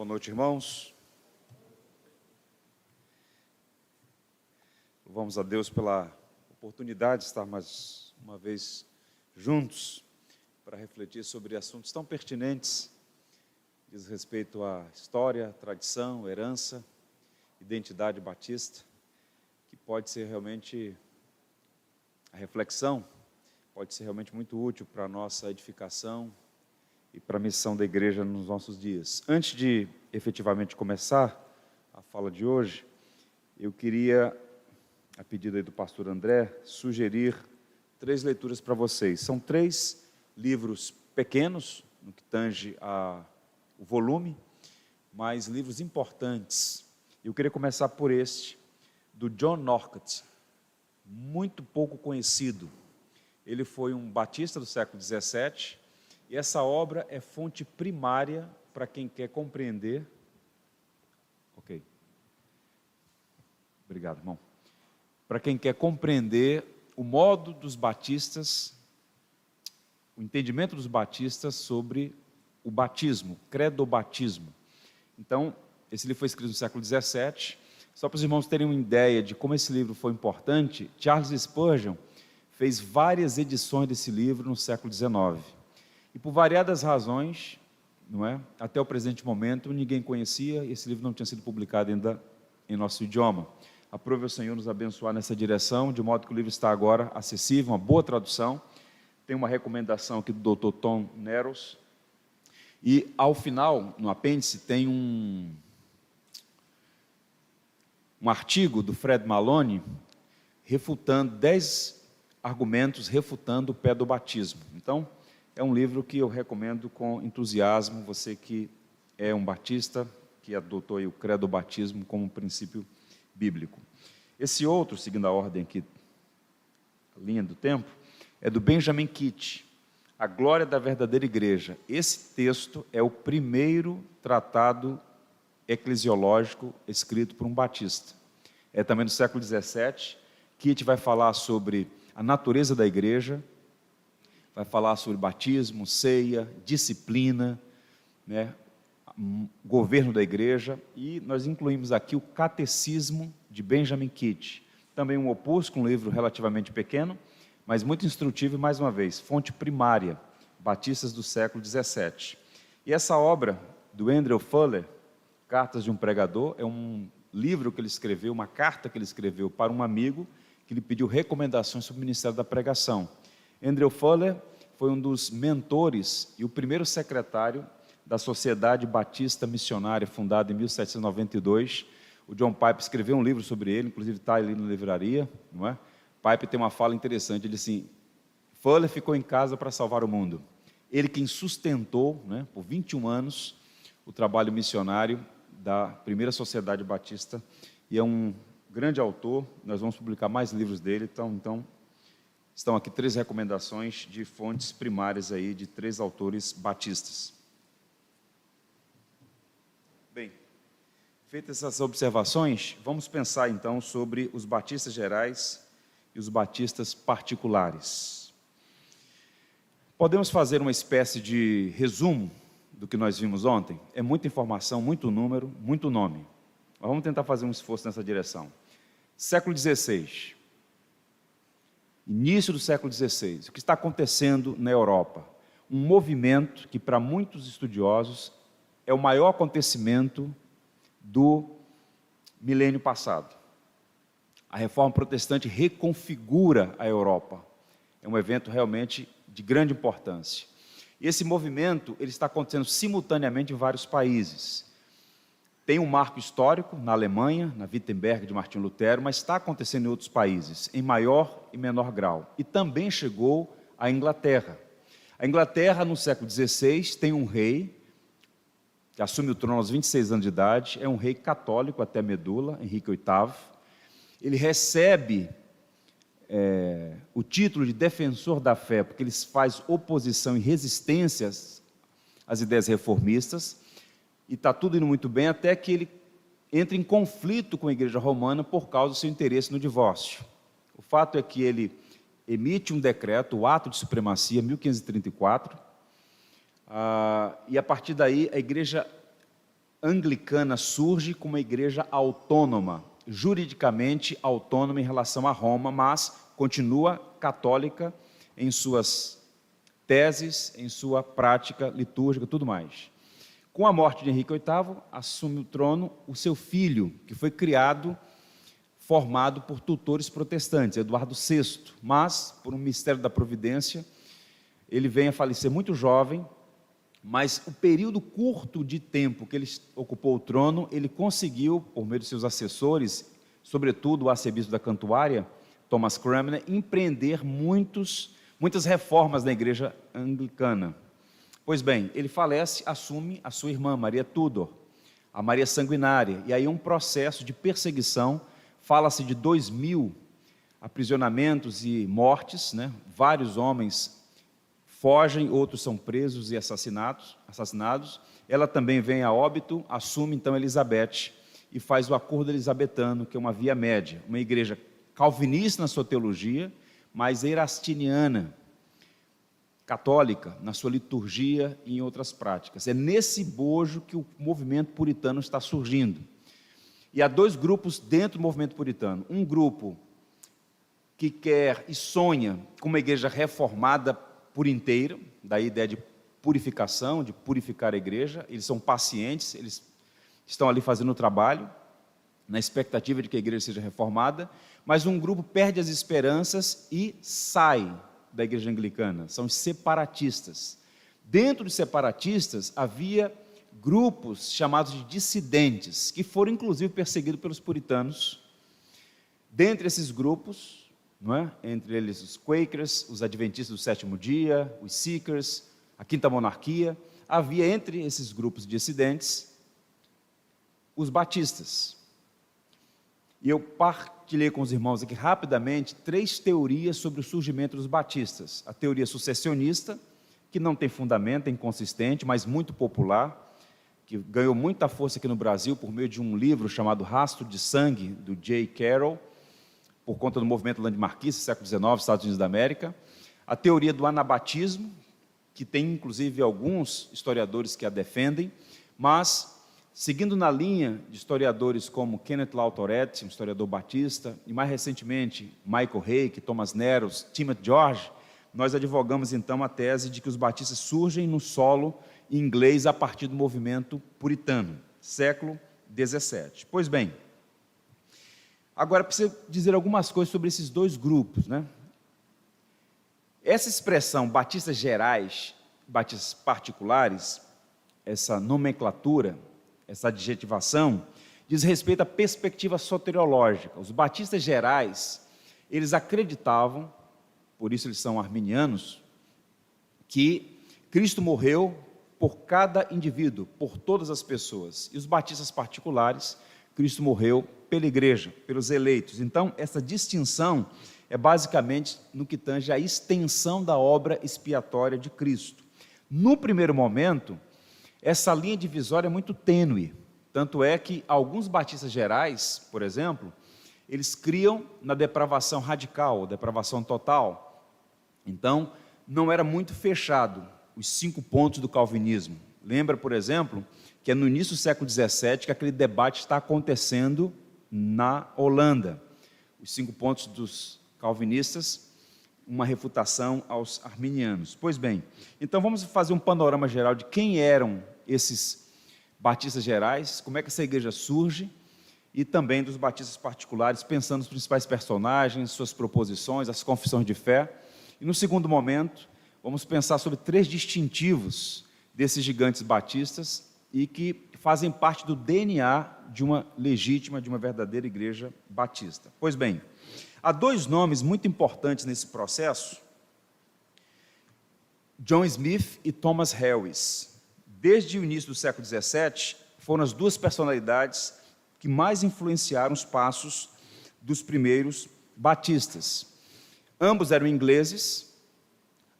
Boa noite, irmãos. Louvamos a Deus pela oportunidade de estar mais uma vez juntos para refletir sobre assuntos tão pertinentes, diz respeito à história, tradição, herança, identidade batista, que pode ser realmente a reflexão, pode ser realmente muito útil para a nossa edificação e para a missão da igreja nos nossos dias. Antes de efetivamente começar a fala de hoje, eu queria, a pedido aí do pastor André, sugerir 3 leituras para vocês. São 3 livros pequenos, no que tange o volume, mas livros importantes. Eu queria começar por este, do John Norcott, muito pouco conhecido. Ele foi um batista do século XVII, e essa obra é fonte primária para quem quer compreender. Ok. Obrigado, irmão. Para quem quer compreender o modo dos batistas, o entendimento dos batistas sobre o batismo, credobatismo. Então, esse livro foi escrito no século XVII. Só para os irmãos terem uma ideia de como esse livro foi importante, Charles Spurgeon fez várias edições desse livro no século XIX. E por variadas razões, não é? Até o presente momento, ninguém conhecia, e esse livro não tinha sido publicado ainda em nosso idioma. Aprove o Senhor nos abençoar nessa direção, de modo que o livro está agora acessível, uma boa tradução. Tem uma recomendação aqui do Dr. Tom Neros. E, ao final, no apêndice, tem um artigo do Fred Maloney, refutando 10 argumentos, refutando o pedobatismo. Então, é um livro que eu recomendo com entusiasmo, você que é um batista, que adotou aí o credobatismo como princípio bíblico. Esse outro, seguindo a ordem aqui, a linha do tempo, é do Benjamin Kitt, A Glória da Verdadeira Igreja. Esse texto é o primeiro tratado eclesiológico escrito por um batista. É também do século XVII. Kitt vai falar sobre a natureza da igreja, vai falar sobre batismo, ceia, disciplina, né, governo da igreja, e nós incluímos aqui o Catecismo de Benjamin Kitt, também um opúsculo, um livro relativamente pequeno, mas muito instrutivo e, mais uma vez, fonte primária, batistas do século XVII. E essa obra do Andrew Fuller, Cartas de um Pregador, é um livro que ele escreveu, uma carta que ele escreveu para um amigo que lhe pediu recomendações sobre o ministério da pregação. Andrew Fuller foi um dos mentores e o primeiro secretário da Sociedade Batista Missionária, fundada em 1792. O John Piper escreveu um livro sobre ele, inclusive está ali na livraria, não é? Piper tem uma fala interessante, ele disse assim: Fuller ficou em casa para salvar o mundo. Ele quem sustentou, né, por 21 anos, o trabalho missionário da primeira Sociedade Batista, e é um grande autor. Nós vamos publicar mais livros dele, então estão aqui 3 recomendações de fontes primárias aí, de 3 autores batistas. Bem, feitas essas observações, vamos pensar então sobre os batistas gerais e os batistas particulares. Podemos fazer uma espécie de resumo do que nós vimos ontem? É muita informação, muito número, muito nome. Mas vamos tentar fazer um esforço nessa direção. Século XVI. Início do século XVI, o que está acontecendo na Europa? Um movimento que, para muitos estudiosos, é o maior acontecimento do milênio passado. A Reforma Protestante reconfigura a Europa. É um evento realmente de grande importância. E esse movimento ele está acontecendo simultaneamente em vários países. Tem um marco histórico na Alemanha, na Wittenberg de Martinho Lutero, mas está acontecendo em outros países, em maior e menor grau. E também chegou à Inglaterra. A Inglaterra, no século XVI, tem um rei, que assume o trono aos 26 anos de idade, é um rei católico até a medula, Henrique VIII. Ele recebe o título de defensor da fé, porque ele faz oposição e resistências às ideias reformistas, e está tudo indo muito bem, até que ele entra em conflito com a Igreja Romana por causa do seu interesse no divórcio. O fato é que ele emite um decreto, o Ato de Supremacia, 1534, e a partir daí a Igreja anglicana surge como uma igreja autônoma, juridicamente autônoma em relação a Roma, mas continua católica em suas teses, em sua prática litúrgica, tudo mais. Com a morte de Henrique VIII, assume o trono o seu filho, que foi criado, formado por tutores protestantes, Eduardo VI, mas, por um mistério da providência, ele vem a falecer muito jovem, mas o período curto de tempo que ele ocupou o trono, ele conseguiu, por meio de seus assessores, sobretudo o arcebispo da Cantuária, Thomas Cranmer, empreender muitas reformas na igreja anglicana. Pois bem, ele falece, assume a sua irmã, Maria Tudor, a Maria Sanguinária, e aí um processo de perseguição, fala-se de 2.000 aprisionamentos e mortes, né? Vários homens fogem, outros são presos e assassinados. Ela também vem a óbito, assume então Elizabeth e faz o acordo elisabetano, que é uma via média, uma igreja calvinista na sua teologia, mas erastiniana, católica, na sua liturgia e em outras práticas. É nesse bojo que o movimento puritano está surgindo. E há dois grupos dentro do movimento puritano. Um grupo que quer e sonha com uma igreja reformada por inteiro, da ideia de purificação, de purificar a igreja. Eles são pacientes, eles estão ali fazendo o trabalho, na expectativa de que a igreja seja reformada, mas um grupo perde as esperanças e sai da igreja anglicana, são os separatistas. Dentro dos separatistas havia grupos chamados de dissidentes, que foram inclusive perseguidos pelos puritanos. Dentre esses grupos, não é? Entre eles os Quakers, os Adventistas do Sétimo Dia, os Seekers, a Quinta Monarquia, havia entre esses grupos dissidentes os batistas. E eu partilhei com os irmãos aqui rapidamente 3 teorias sobre o surgimento dos batistas. A teoria sucessionista, que não tem fundamento, é inconsistente, mas muito popular, que ganhou muita força aqui no Brasil por meio de um livro chamado Rastro de Sangue, do J. Carroll, por conta do movimento landmarquista, século XIX, Estados Unidos da América. A teoria do anabatismo, que tem inclusive alguns historiadores que a defendem, mas seguindo na linha de historiadores como Kenneth Lau Tourette, um historiador batista, e mais recentemente Michael Hake, Thomas Neros, Timothy George, nós advogamos então a tese de que os batistas surgem no solo inglês a partir do movimento puritano, século XVII. Pois bem, agora preciso dizer algumas coisas sobre esses dois grupos, né? Essa expressão batistas gerais, batistas particulares, essa nomenclatura, essa adjetivação, diz respeito à perspectiva soteriológica. Os batistas gerais, eles acreditavam, por isso eles são arminianos, que Cristo morreu por cada indivíduo, por todas as pessoas. E os batistas particulares, Cristo morreu pela igreja, pelos eleitos. Então, essa distinção é basicamente no que tange à extensão da obra expiatória de Cristo. No primeiro momento, essa linha divisória é muito tênue, tanto é que alguns batistas gerais, por exemplo, eles criam na depravação radical, depravação total. Então, não era muito fechado os 5 pontos do calvinismo. Lembra, por exemplo, que é no início do século XVII que aquele debate está acontecendo na Holanda. Os 5 pontos dos calvinistas, uma refutação aos arminianos. Pois bem, então vamos fazer um panorama geral de quem eram esses batistas gerais, como é que essa igreja surge, e também dos batistas particulares, pensando nos principais personagens, suas proposições, as confissões de fé. E no segundo momento, vamos pensar sobre 3 distintivos desses gigantes batistas e que fazem parte do DNA de uma legítima, de uma verdadeira igreja batista. Pois bem, há 2 nomes muito importantes nesse processo, John Smith e Thomas Harris. Desde o início do século XVII, foram as 2 personalidades que mais influenciaram os passos dos primeiros batistas. Ambos eram ingleses,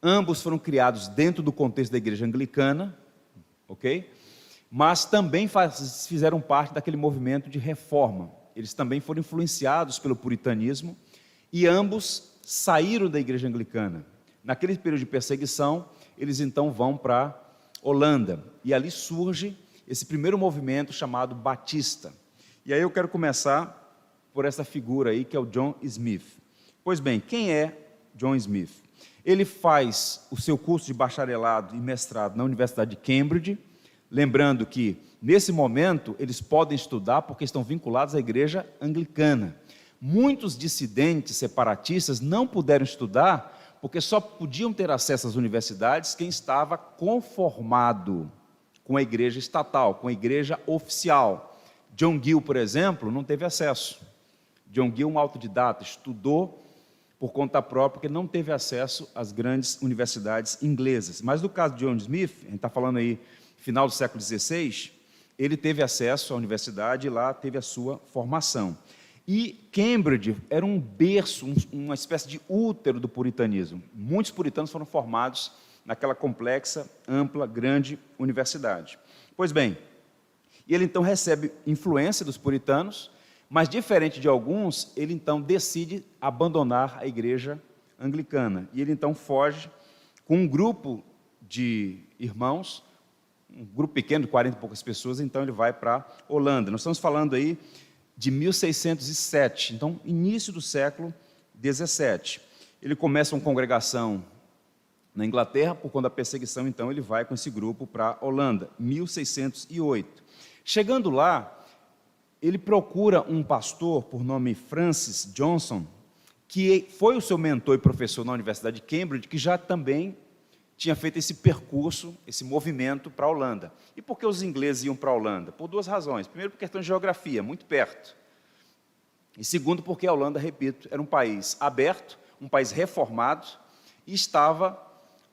ambos foram criados dentro do contexto da igreja anglicana, ok? Mas também fizeram parte daquele movimento de reforma. Eles também foram influenciados pelo puritanismo e ambos saíram da igreja anglicana. Naquele período de perseguição, eles então vão para Holanda, e ali surge esse primeiro movimento chamado batista. E aí eu quero começar por essa figura aí, que é o John Smith. Pois bem, quem é John Smith? Ele faz o seu curso de bacharelado e mestrado na Universidade de Cambridge, lembrando que, nesse momento, eles podem estudar porque estão vinculados à igreja anglicana. Muitos dissidentes separatistas não puderam estudar porque só podiam ter acesso às universidades quem estava conformado com a igreja estatal, com a igreja oficial. John Gill, por exemplo, não teve acesso. John Gill, um autodidata, estudou por conta própria, porque não teve acesso às grandes universidades inglesas. Mas no caso de John Smith, a gente está falando aí, final do século XVI, ele teve acesso à universidade e lá teve a sua formação. E Cambridge era um berço, uma espécie de útero do puritanismo. Muitos puritanos foram formados naquela complexa, ampla, grande universidade. Pois bem, ele então recebe influência dos puritanos, mas, diferente de alguns, ele então decide abandonar a igreja anglicana. E ele então foge com um grupo de irmãos, um grupo pequeno, de 40 e poucas pessoas, então ele vai para a Holanda. Nós estamos falando aí de 1607, então início do século XVII. Ele começa uma congregação na Inglaterra, por conta da perseguição, então ele vai com esse grupo para a Holanda, 1608. Chegando lá, ele procura um pastor por nome Francis Johnson, que foi o seu mentor e professor na Universidade de Cambridge, que já também tinha feito esse percurso, esse movimento para a Holanda. E por que os ingleses iam para a Holanda? Por duas razões. Primeiro, por questão de geografia, muito perto. E segundo, porque a Holanda, repito, era um país aberto, um país reformado, e estava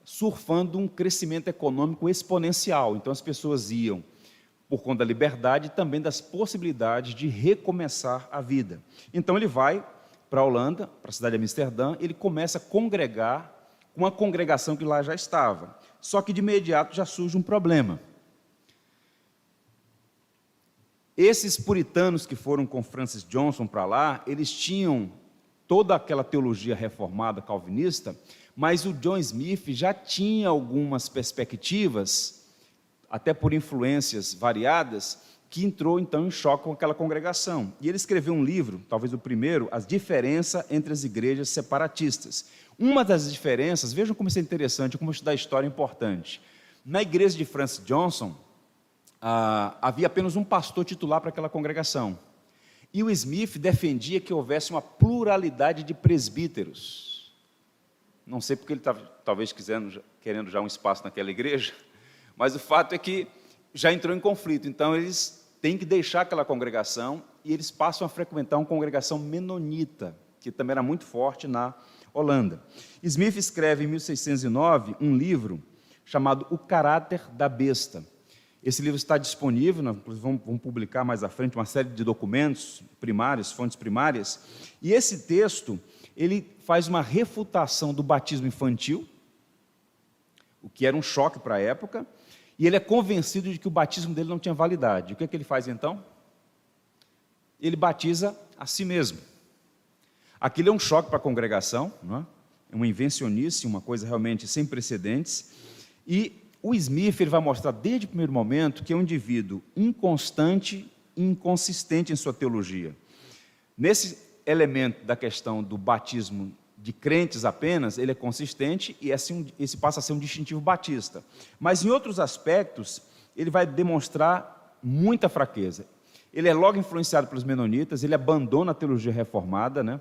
surfando um crescimento econômico exponencial. Então, as pessoas iam por conta da liberdade e também das possibilidades de recomeçar a vida. Então, ele vai para a Holanda, para a cidade de Amsterdã, ele começa a congregar com uma congregação que lá já estava. Só que, de imediato, já surge um problema. Esses puritanos que foram com Francis Johnson para lá, eles tinham toda aquela teologia reformada calvinista, mas o John Smith já tinha algumas perspectivas, até por influências variadas, que entrou então em choque com aquela congregação. E ele escreveu um livro, talvez o primeiro, As Diferenças entre as Igrejas Separatistas. Uma das diferenças, vejam como isso é interessante, como estudar história é importante. Na igreja de Francis Johnson, havia apenas um pastor titular para aquela congregação. E o Smith defendia que houvesse uma pluralidade de presbíteros. Não sei porque ele estava, talvez, querendo já um espaço naquela igreja, mas o fato é que já entrou em conflito. Então, eles têm que deixar aquela congregação e eles passam a frequentar uma congregação menonita, que também era muito forte na Holanda. Smith escreve, em 1609, um livro chamado O Caráter da Besta. Esse livro está disponível, inclusive vamos publicar mais à frente uma série de documentos primários, fontes primárias, e esse texto, ele faz uma refutação do batismo infantil, o que era um choque para a época, e ele é convencido de que o batismo dele não tinha validade. O que é que ele faz então? Ele batiza a si mesmo. Aquilo é um choque para a congregação, não é? É uma invencionice, uma coisa realmente sem precedentes, e o Smith ele vai mostrar desde o primeiro momento que é um indivíduo inconstante e inconsistente em sua teologia. Nesse elemento da questão do batismo de crentes apenas, ele é consistente e esse passa a ser um distintivo batista. Mas em outros aspectos, ele vai demonstrar muita fraqueza. Ele é logo influenciado pelos menonitas, ele abandona a teologia reformada, né?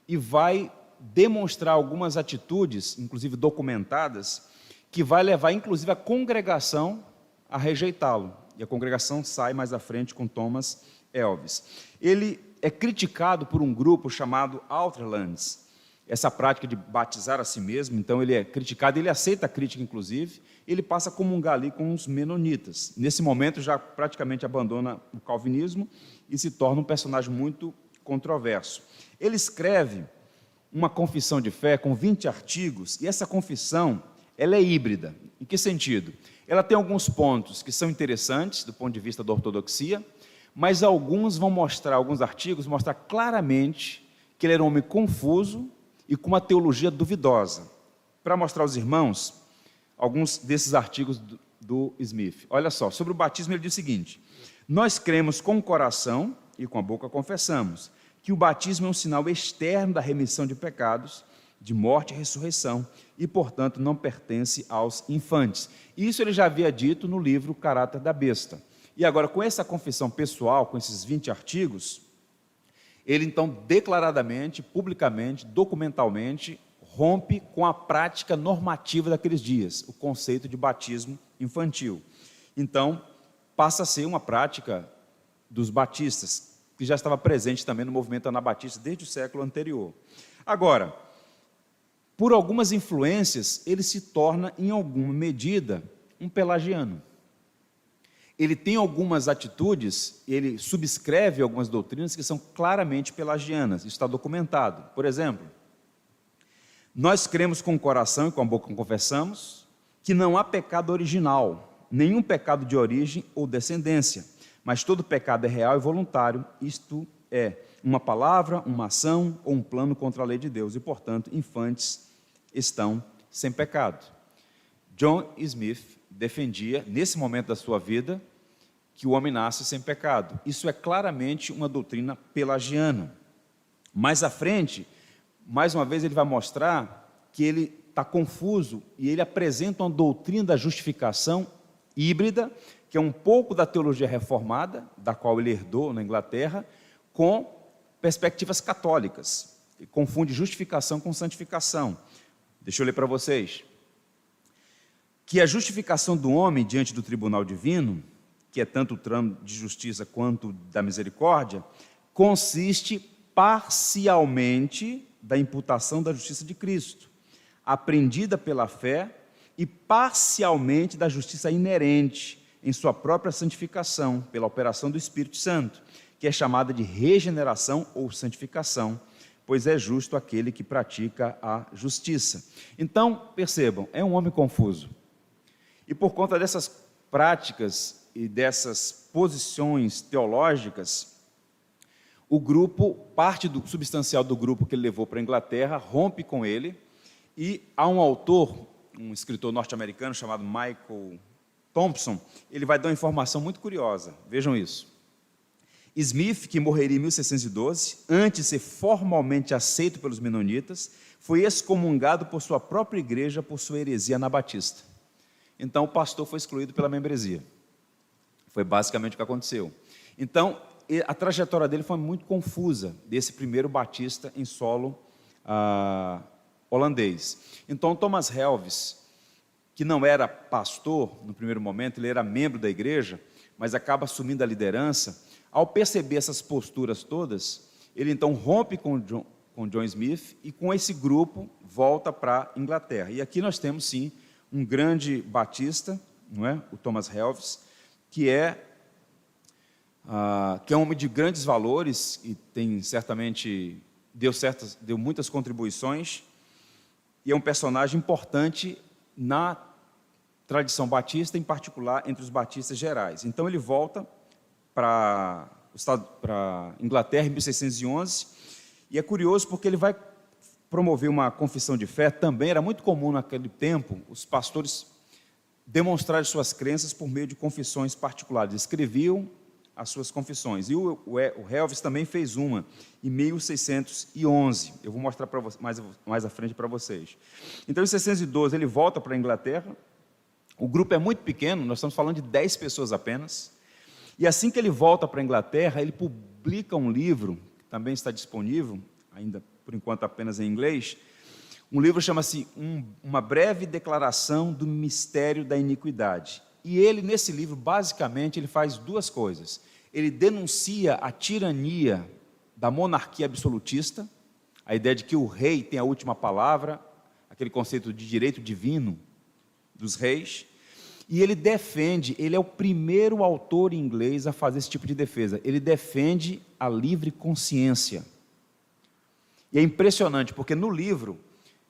E vai demonstrar algumas atitudes, inclusive documentadas, que vai levar, inclusive, a congregação a rejeitá-lo. E a congregação sai mais à frente com Thomas Elvis. Ele é criticado por um grupo chamado Outlands, essa prática de batizar a si mesmo, então ele é criticado, ele aceita a crítica, inclusive, ele passa a comungar ali com os menonitas. Nesse momento, já praticamente abandona o calvinismo e se torna um personagem muito controverso. Ele escreve uma confissão de fé com 20 artigos, e essa confissão ela é híbrida. Em que sentido? Ela tem alguns pontos que são interessantes do ponto de vista da ortodoxia, mas alguns artigos mostrar claramente que ele era um homem confuso e com uma teologia duvidosa. Para mostrar aos irmãos, alguns desses artigos do Smith. Olha só, sobre o batismo ele diz o seguinte: nós cremos com o coração e com a boca confessamos que o batismo é um sinal externo da remissão de pecados, de morte e ressurreição, e, portanto, não pertence aos infantes. Isso ele já havia dito no livro Caráter da Besta. E agora, com essa confissão pessoal, com esses 20 artigos, ele então declaradamente, publicamente, documentalmente, rompe com a prática normativa daqueles dias, o conceito de batismo infantil. Então, passa a ser uma prática dos batistas, que já estava presente também no movimento anabatista desde o século anterior. Agora, por algumas influências, ele se torna, em alguma medida, um pelagiano. Ele tem algumas atitudes, ele subscreve algumas doutrinas que são claramente pelagianas, isso está documentado. Por exemplo, nós cremos com o coração e com a boca confessamos que não há pecado original, nenhum pecado de origem ou descendência, mas todo pecado é real e voluntário, isto é, uma palavra, uma ação ou um plano contra a lei de Deus, e, portanto, infantes estão sem pecado. John Smith defendia, nesse momento da sua vida, que o homem nasce sem pecado. Isso é claramente uma doutrina pelagiana. Mais à frente, mais uma vez, ele vai mostrar que ele está confuso e ele apresenta uma doutrina da justificação híbrida, que é um pouco da teologia reformada, da qual ele herdou na Inglaterra, com perspectivas católicas. Ele confunde justificação com santificação. Deixa eu ler para vocês. Que a justificação do homem diante do tribunal divino, que é tanto o trâmite de justiça quanto da misericórdia, consiste parcialmente da imputação da justiça de Cristo, aprendida pela fé, e parcialmente da justiça inerente em sua própria santificação, pela operação do Espírito Santo, que é chamada de regeneração ou santificação, pois é justo aquele que pratica a justiça. Então, percebam, é um homem confuso. E por conta dessas práticas e dessas posições teológicas, o grupo, parte do substancial do grupo que ele levou para a Inglaterra, rompe com ele, e há um autor, um escritor norte-americano chamado Michael Thompson, ele vai dar uma informação muito curiosa, vejam isso. Smith, que morreria em 1612, antes de ser formalmente aceito pelos menonitas, foi excomungado por sua própria igreja por sua heresia anabatista. Então o pastor foi excluído pela membresia. Foi basicamente o que aconteceu. Então, a trajetória dele foi muito confusa, desse primeiro batista em solo holandês. Então, Thomas Helves, que não era pastor no primeiro momento, ele era membro da igreja, mas acaba assumindo a liderança, ao perceber essas posturas todas, ele então rompe com John Smith e com esse grupo volta para a Inglaterra. E aqui nós temos, sim, um grande batista, não é? O Thomas Helves, que é um homem de grandes valores e tem certamente deu muitas contribuições e é um personagem importante na tradição batista, em particular entre os batistas gerais. Então ele volta para a Inglaterra em 1611 e é curioso porque ele vai promover uma confissão de fé. Também era muito comum naquele tempo os pastores demonstrarem suas crenças por meio de confissões particulares. Escreviam as suas confissões. E o Helves também fez uma em 1611. Eu vou mostrar para mais à frente para vocês. Então, em 1612, ele volta para a Inglaterra. O grupo é muito pequeno, nós estamos falando de 10 pessoas apenas. E assim que ele volta para a Inglaterra, ele publica um livro, que também está disponível, ainda por enquanto apenas em inglês. Um livro chama-se Uma Breve Declaração do Mistério da Iniquidade. E ele, nesse livro, basicamente, ele faz duas coisas. Ele denuncia a tirania da monarquia absolutista, a ideia de que o rei tem a última palavra, aquele conceito de direito divino dos reis, e ele defende, ele é o primeiro autor em inglês a fazer esse tipo de defesa, ele defende a livre consciência. E é impressionante, porque no livro,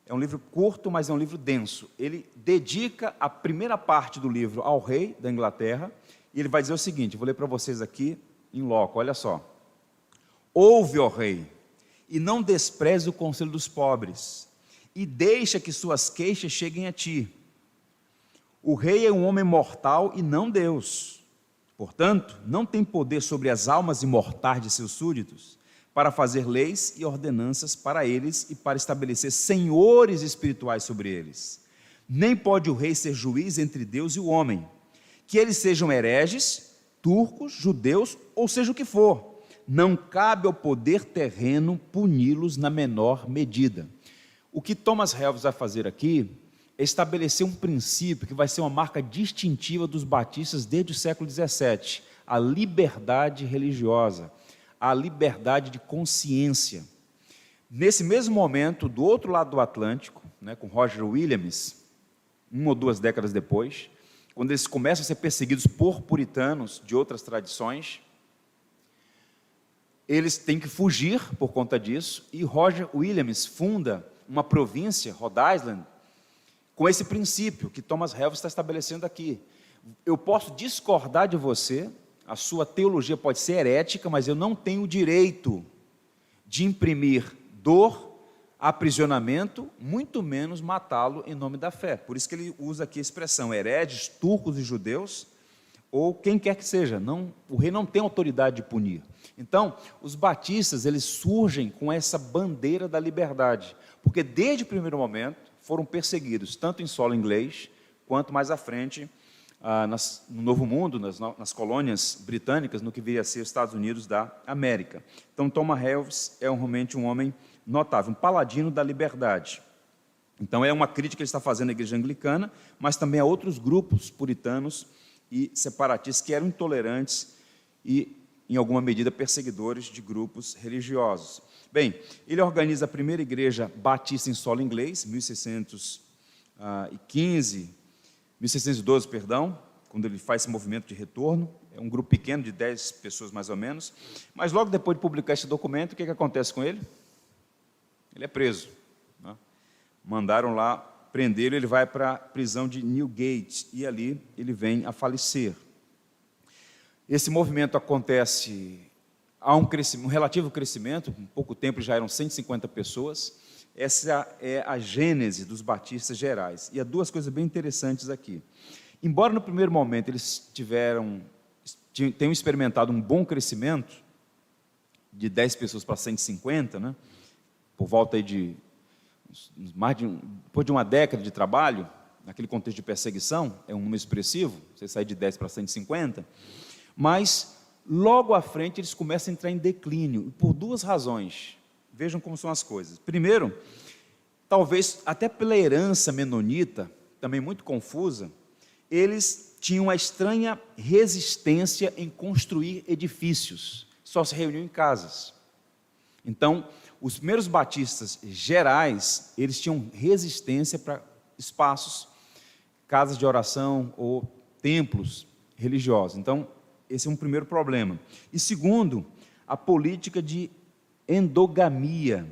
é um livro curto, mas é um livro denso. Ele dedica a primeira parte do livro ao rei da Inglaterra, e ele vai dizer o seguinte, vou ler para vocês aqui em loco, olha só. Ouve, ó rei, e não despreze o conselho dos pobres, e deixa que suas queixas cheguem a ti. O rei é um homem mortal e não Deus. Portanto, não tem poder sobre as almas imortais de seus súditos para fazer leis e ordenanças para eles e para estabelecer senhores espirituais sobre eles. Nem pode o rei ser juiz entre Deus e o homem, que eles sejam hereges, turcos, judeus, ou seja o que for. Não cabe ao poder terreno puni-los na menor medida. O que Thomas Helves vai fazer aqui é estabelecer um princípio que vai ser uma marca distintiva dos batistas desde o século XVII, a liberdade religiosa, a liberdade de consciência. Nesse mesmo momento, do outro lado do Atlântico, com Roger Williams, 1 ou 2 décadas depois, quando eles começam a ser perseguidos por puritanos de outras tradições, eles têm que fugir por conta disso, e Roger Williams funda uma província, Rhode Island, com esse princípio que Thomas Helves está estabelecendo aqui. Eu posso discordar de você, a sua teologia pode ser herética, mas eu não tenho o direito de imprimir dor, aprisionamento, muito menos matá-lo em nome da fé. Por isso que ele usa aqui a expressão hereges, turcos e judeus, ou quem quer que seja. O rei não tem autoridade de punir. Então, os batistas, eles surgem com essa bandeira da liberdade, porque desde o primeiro momento foram perseguidos, tanto em solo inglês, quanto mais à frente, no Novo Mundo, nas colônias britânicas, no que viria a ser os Estados Unidos da América. Então, Thomas Helves é realmente um homem notável, um paladino da liberdade. Então, é uma crítica que ele está fazendo à igreja anglicana, mas também a outros grupos puritanos e separatistas que eram intolerantes e, em alguma medida, perseguidores de grupos religiosos. Bem, ele organiza a primeira igreja batista em solo inglês, 1612, quando ele faz esse movimento de retorno. É um grupo pequeno, de 10 pessoas mais ou menos. Mas logo depois de publicar esse documento, o que acontece com ele? Ele é preso. Mandaram lá prendê-lo, ele vai para a prisão de Newgate, e ali ele vem a falecer. Esse movimento acontece... Há um relativo crescimento, em pouco tempo já eram 150 pessoas. Essa é a gênese dos batistas gerais. E há duas coisas bem interessantes aqui. Embora no primeiro momento eles tenham experimentado um bom crescimento, de 10 pessoas para 150, por volta aí depois de uma década de trabalho, naquele contexto de perseguição, é um número expressivo, você sai de 10 para 150, mas... Logo à frente, eles começam a entrar em declínio, por duas razões. Vejam como são as coisas. Primeiro, talvez até pela herança menonita, também muito confusa, eles tinham a estranha resistência em construir edifícios, só se reuniam em casas. Então, os primeiros batistas gerais, eles tinham resistência para espaços, casas de oração ou templos religiosos. Então, esse é um primeiro problema. E segundo, a política de endogamia.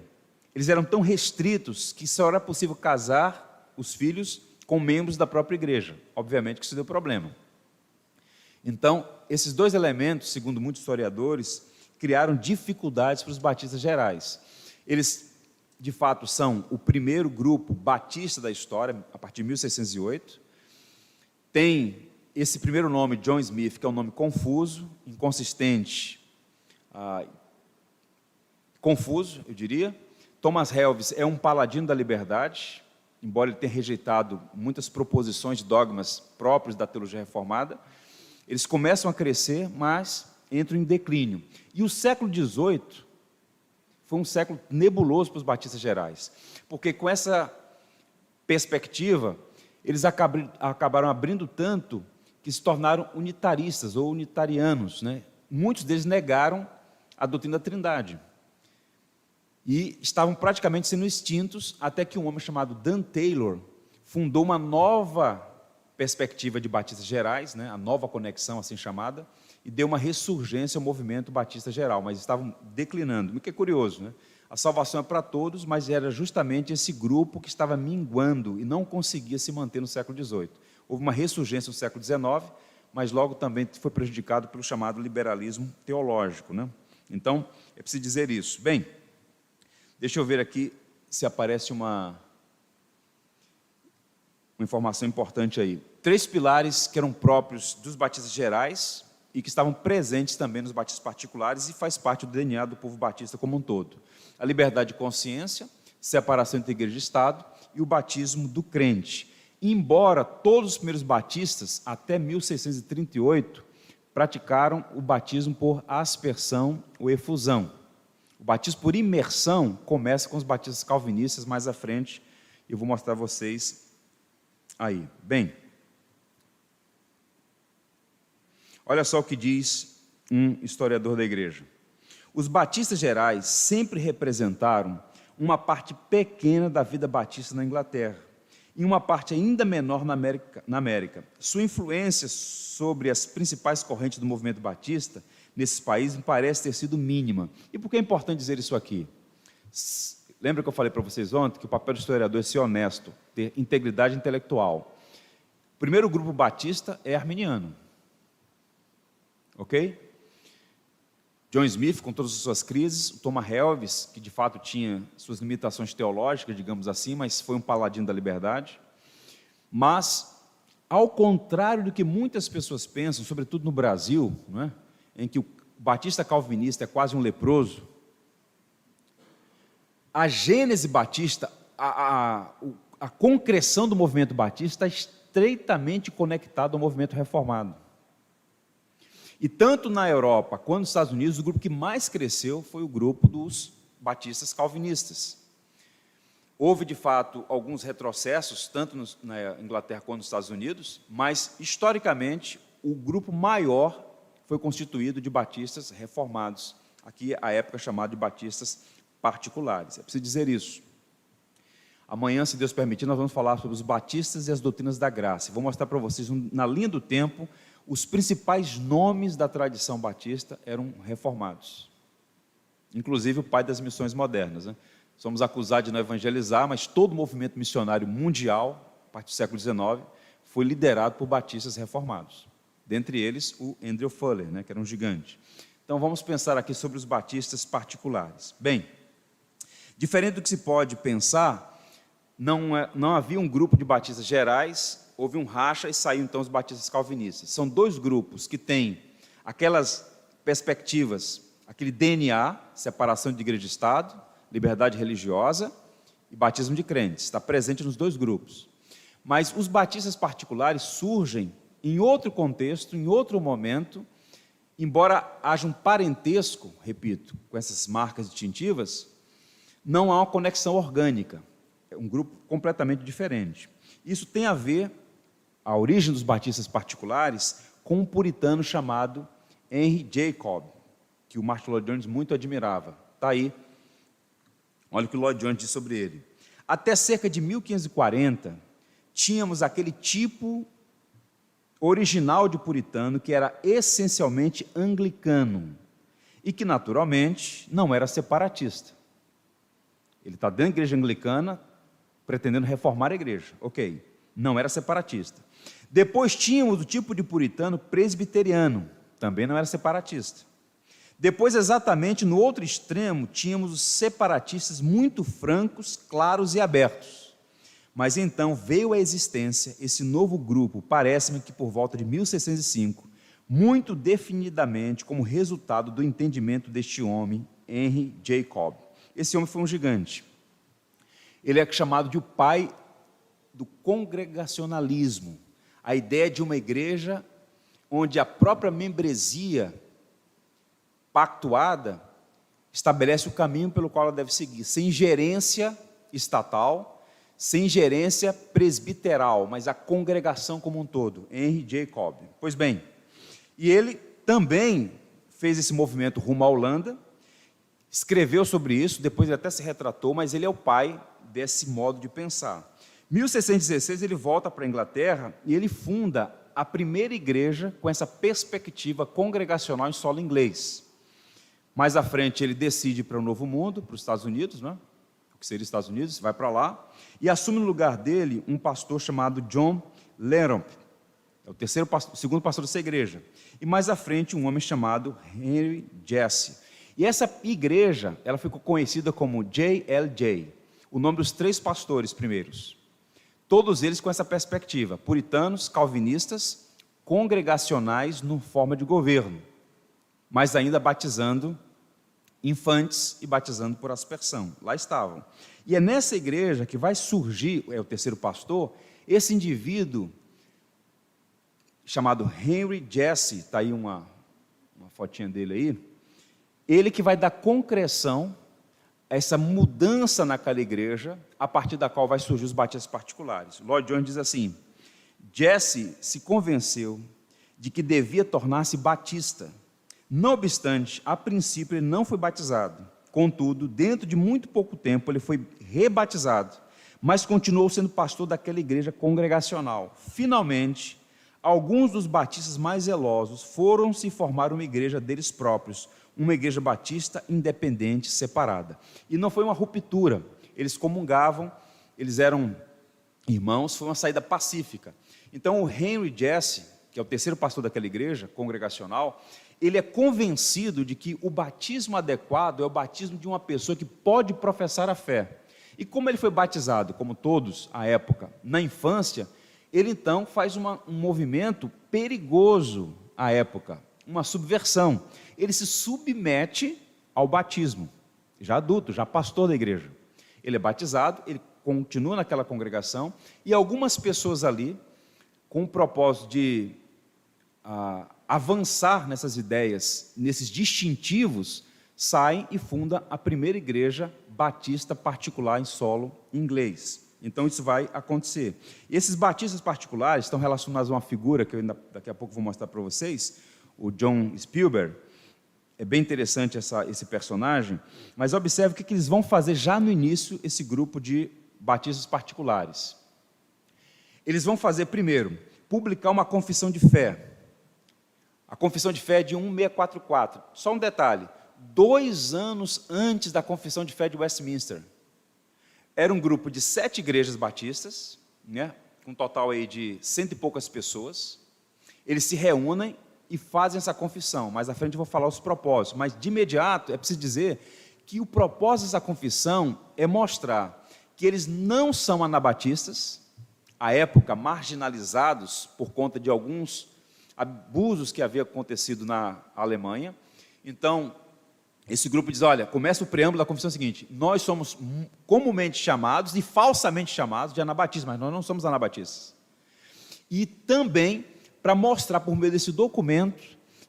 Eles eram tão restritos que só era possível casar os filhos com membros da própria igreja. Obviamente que isso deu problema. Então, esses dois elementos, segundo muitos historiadores, criaram dificuldades para os batistas gerais. Eles, de fato, são o primeiro grupo batista da história, a partir de 1608. Tem esse primeiro nome, John Smith, que é um nome confuso, inconsistente, confuso, eu diria. Thomas Helves é um paladino da liberdade, embora ele tenha rejeitado muitas proposições de dogmas próprios da teologia reformada. Eles começam a crescer, mas entram em declínio. E o século XVIII foi um século nebuloso para os batistas gerais, porque com essa perspectiva, eles acabaram abrindo tanto que se tornaram unitaristas ou unitarianos. Muitos deles negaram a doutrina da Trindade. E estavam praticamente sendo extintos, até que um homem chamado Dan Taylor fundou uma nova perspectiva de batistas gerais, a nova conexão, assim chamada, e deu uma ressurgência ao movimento batista geral, mas estavam declinando. O que é curioso, A salvação é para todos, mas era justamente esse grupo que estava minguando e não conseguia se manter no século XVIII. Houve uma ressurgência no século XIX, mas logo também foi prejudicado pelo chamado liberalismo teológico. Então, é preciso dizer isso. Bem, deixa eu ver aqui se aparece uma uma informação importante aí. 3 pilares que eram próprios dos batistas gerais e que estavam presentes também nos batistas particulares e faz parte do DNA do povo batista como um todo. A liberdade de consciência, separação entre igreja e Estado e o batismo do crente. Embora todos os primeiros batistas, até 1638, praticaram o batismo por aspersão ou efusão. O batismo por imersão começa com os batistas calvinistas mais à frente, eu vou mostrar a vocês aí. Bem, olha só o que diz um historiador da igreja. Os batistas gerais sempre representaram uma parte pequena da vida batista na Inglaterra, e uma parte ainda menor na América. Sua influência sobre as principais correntes do movimento batista nesses países me parece ter sido mínima. E por que é importante dizer isso aqui? Lembra que eu falei para vocês ontem que o papel do historiador é ser honesto, ter integridade intelectual. O primeiro grupo batista é arminiano. Ok? John Smith, com todas as suas crises, o Thomas Helves, que de fato tinha suas limitações teológicas, digamos assim, mas foi um paladino da liberdade. Mas, ao contrário do que muitas pessoas pensam, sobretudo no Brasil, não é? Em que o batista calvinista é quase um leproso, a gênese batista, a concreção do movimento batista está estreitamente conectada ao movimento reformado. E tanto na Europa quanto nos Estados Unidos, o grupo que mais cresceu foi o grupo dos batistas calvinistas. Houve, de fato, alguns retrocessos, tanto na Inglaterra quanto nos Estados Unidos, mas, historicamente, o grupo maior foi constituído de batistas reformados, aqui a época chamada de batistas particulares. É preciso dizer isso. Amanhã, se Deus permitir, nós vamos falar sobre os batistas e as doutrinas da graça. Vou mostrar para vocês, na linha do tempo, os principais nomes da tradição batista eram reformados. Inclusive o pai das missões modernas, né? Somos acusados de não evangelizar, mas todo o movimento missionário mundial, a partir do século XIX, foi liderado por batistas reformados. Dentre eles, o Andrew Fuller, né, que era um gigante. Então, vamos pensar aqui sobre os batistas particulares. Bem, diferente do que se pode pensar, não havia um grupo de batistas gerais, houve um racha e saíram então os batistas calvinistas. São 2 grupos que têm aquelas perspectivas, aquele DNA, separação de igreja e Estado, liberdade religiosa e batismo de crentes. Está presente nos 2 grupos. Mas os batistas particulares surgem em outro contexto, em outro momento, embora haja um parentesco, repito, com essas marcas distintivas, não há uma conexão orgânica. É um grupo completamente diferente. Isso tem a ver, a origem dos batistas particulares, com um puritano chamado Henry Jacob, que o Martin Lloyd Jones muito admirava. Está aí, olha o que o Lloyd Jones diz sobre ele. Até cerca de 1540, tínhamos aquele tipo original de puritano que era essencialmente anglicano e que, naturalmente, não era separatista. Ele está dentro da igreja anglicana, pretendendo reformar a igreja. Ok, não era separatista. Depois tínhamos o tipo de puritano presbiteriano, também não era separatista. Depois, exatamente no outro extremo, tínhamos os separatistas muito francos, claros e abertos. Mas então veio à existência esse novo grupo, parece-me que por volta de 1605, muito definidamente como resultado do entendimento deste homem, Henry Jacob. Esse homem foi um gigante. Ele é chamado de o pai do congregacionalismo, a ideia de uma igreja onde a própria membresia pactuada estabelece o caminho pelo qual ela deve seguir, sem gerência estatal, sem gerência presbiteral, mas a congregação como um todo, Henry Jacob. Pois bem, e ele também fez esse movimento rumo à Holanda, escreveu sobre isso, depois ele até se retratou, mas ele é o pai desse modo de pensar. Em 1616 ele volta para a Inglaterra e ele funda a primeira igreja com essa perspectiva congregacional em solo inglês. Mais à frente ele decide ir para o Novo Mundo, para os Estados Unidos, né? O que seria os Estados Unidos, vai para lá, e assume no lugar dele um pastor chamado John Leromp, é o segundo pastor dessa igreja, e mais à frente um homem chamado Henry Jesse. E essa igreja, ela ficou conhecida como JLJ, o nome dos 3 pastores primeiros. todos eles com essa perspectiva, puritanos, calvinistas, congregacionais no forma de governo, mas ainda batizando infantes e batizando por aspersão. Lá estavam. E é nessa igreja que vai surgir, é o terceiro pastor, esse indivíduo chamado Henry Jesse, está aí uma fotinha dele aí, ele que vai dar concreção a essa mudança naquela igreja, a partir da qual vai surgir os batistas particulares. Lloyd Jones diz assim: Jesse se convenceu de que devia tornar-se batista. Não obstante, a princípio ele não foi batizado. Contudo, dentro de muito pouco tempo, ele foi rebatizado, mas continuou sendo pastor daquela igreja congregacional. Finalmente, alguns dos batistas mais zelosos foram se formar uma igreja deles próprios, uma igreja batista independente, separada. E não foi uma ruptura, eles comungavam, eles eram irmãos, foi uma saída pacífica. Então o Henry Jesse, que é o terceiro pastor daquela igreja congregacional, ele é convencido de que o batismo adequado é o batismo de uma pessoa que pode professar a fé. E como ele foi batizado, como todos à época, na infância, ele então faz um movimento perigoso à época, uma subversão. Ele se submete ao batismo, já adulto, já pastor da igreja. Ele é batizado, ele continua naquela congregação, e algumas pessoas ali, com o propósito de avançar nessas ideias, nesses distintivos, saem e fundam a primeira igreja batista particular em solo inglês. Então isso vai acontecer. E esses batistas particulares estão relacionados a uma figura que eu ainda daqui a pouco vou mostrar para vocês, o John Spielberg. É bem interessante esse personagem, mas observe o que eles vão fazer já no início, esse grupo de batistas particulares. Eles vão fazer, primeiro, publicar uma confissão de fé. A confissão de fé é de 1644. Só um detalhe, 2 anos antes da confissão de fé de Westminster. Era um grupo de 7 igrejas batistas, né, com um total aí de 100 e poucas pessoas. Eles se reúnem e fazem essa confissão. Mais à frente eu vou falar os propósitos, mas de imediato é preciso dizer que o propósito dessa confissão é mostrar que eles não são anabatistas, à época marginalizados por conta de alguns abusos que havia acontecido na Alemanha. Então, esse grupo diz, olha, começa o preâmbulo da confissão seguinte: nós somos comumente chamados e falsamente chamados de anabatistas, mas nós não somos anabatistas. E também para mostrar por meio desse documento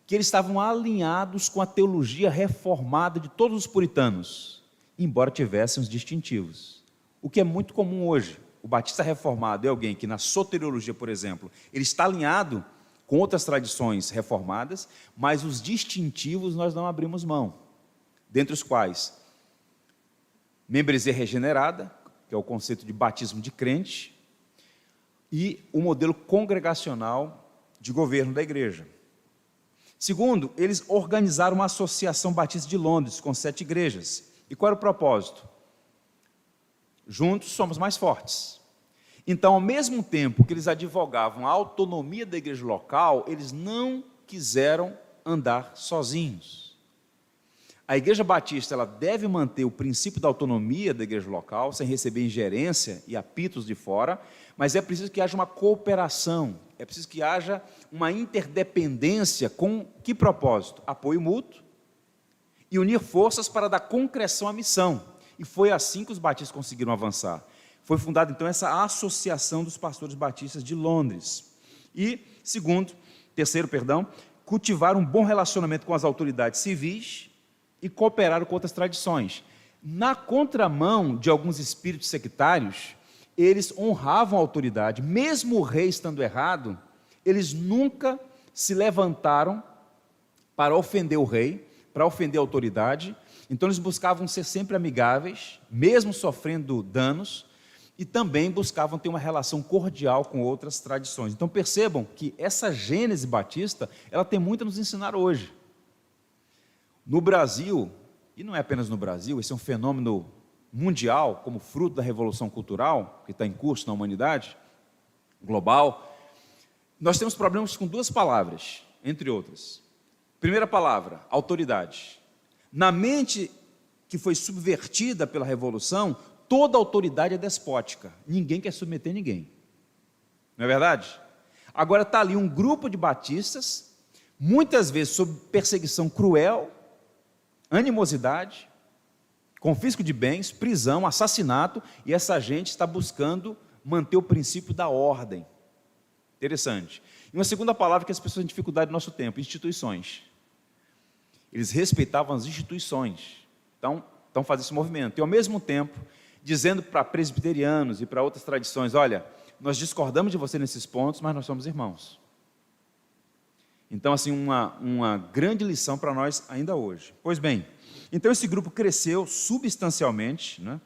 que eles estavam alinhados com a teologia reformada de todos os puritanos, embora tivessem os distintivos. O que é muito comum hoje. O batista reformado é alguém que na soteriologia, por exemplo, ele está alinhado com outras tradições reformadas, mas os distintivos nós não abrimos mão, dentre os quais membresia regenerada, que é o conceito de batismo de crente, e o modelo congregacional de governo da igreja. Segundo, eles organizaram uma associação batista de Londres, com 7 igrejas. E qual era o propósito? Juntos somos mais fortes. Então, ao mesmo tempo que eles advogavam a autonomia da igreja local, eles não quiseram andar sozinhos. A igreja batista ela deve manter o princípio da autonomia da igreja local, sem receber ingerência e apitos de fora, mas é preciso que haja uma cooperação, é preciso que haja uma interdependência. Com que propósito? Apoio mútuo e unir forças para dar concreção à missão. E foi assim que os batistas conseguiram avançar. Foi fundada então essa Associação dos Pastores Batistas de Londres. E terceiro, cultivar um bom relacionamento com as autoridades civis e cooperaram com outras tradições. Na contramão de alguns espíritos sectários, eles honravam a autoridade, mesmo o rei estando errado, eles nunca se levantaram para ofender o rei, para ofender a autoridade. Então eles buscavam ser sempre amigáveis, mesmo sofrendo danos, e também buscavam ter uma relação cordial com outras tradições. Então percebam que essa gênese batista, ela tem muito a nos ensinar hoje. No Brasil, e não é apenas no Brasil, esse é um fenômeno mundial, como fruto da revolução cultural, que está em curso na humanidade, global, nós temos problemas com 2 palavras, entre outras. Primeira palavra, autoridade. Na mente que foi subvertida pela revolução, toda autoridade é despótica, ninguém quer submeter ninguém. Não é verdade? Agora está ali um grupo de batistas, muitas vezes sob perseguição cruel, animosidade, confisco de bens, prisão, assassinato, e essa gente está buscando manter o princípio da ordem. Interessante. E uma segunda palavra que as pessoas têm dificuldade no nosso tempo: instituições. Eles respeitavam as instituições. Então fazem esse movimento. E ao mesmo tempo, dizendo para presbiterianos e para outras tradições: olha, nós discordamos de você nesses pontos, mas nós somos irmãos. Então, assim, uma grande lição para nós ainda hoje. Pois bem, então esse grupo cresceu substancialmente, né?